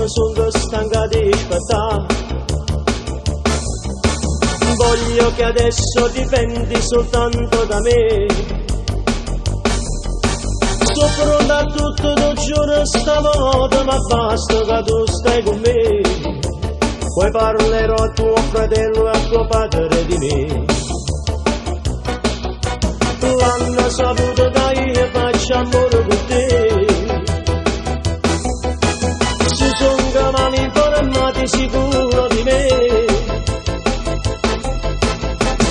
sono stanca di aspettare. Voglio che adesso dipendi soltanto da me. Sono pronta a tutto, lo giuro stavolta, ma basta che tu stai con me. Poi parlerò a tuo fratello e a tuo padre di me. L'hanno saputo che io faccio amore con te. Si sono cavali informati sicuro di me.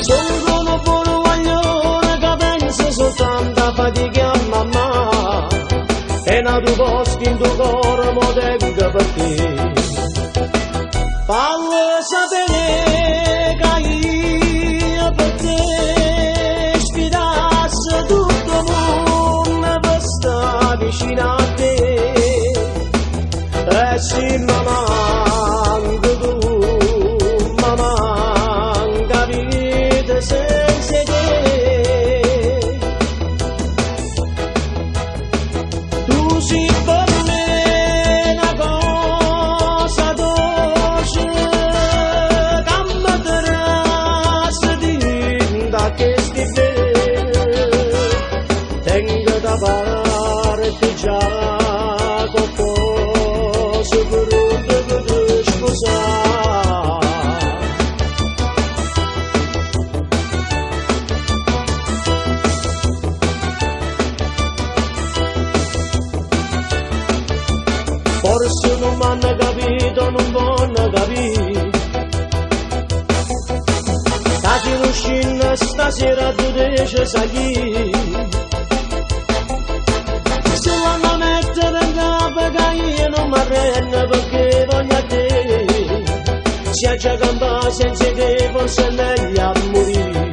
Sono come buono guaglione che pensa soltanto a fatica a mamma. E nato posto in tuo cuore mo tengo per te. Fallo sapere che io per te sfidasse tutto il mondo per stare vicino a te. E se mi manca tu, mi manca vita senza te. Tu sei per me una cosa dolce che mi terrà sedenta che sti bene. Tengo da parte già qualcosa per te sposare. Forse non mi hanno capito, non voglio capire. Stasi uscendo stasera tu dici sai chi. Se vanno mettere in capo che io non mi arrendo perché voglio a te. Se già campare senza te forse è meglio a morire.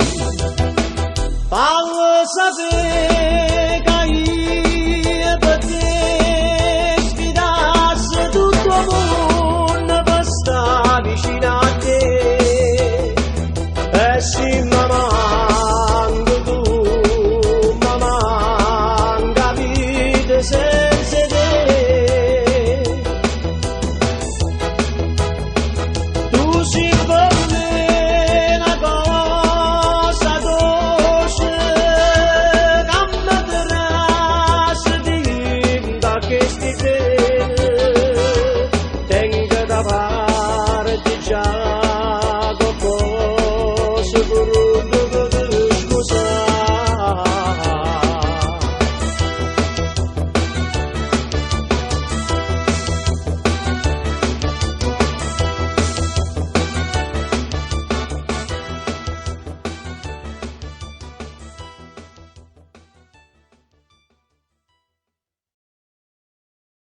Fallo sapere che io per te sfidasse tutto il mondo per stare vicino a te. E se mi manca tu, mi manca vita senza te. Tu sei per me una cosa dolce che mi terrà sedenta che sti bene. Tengo da parte già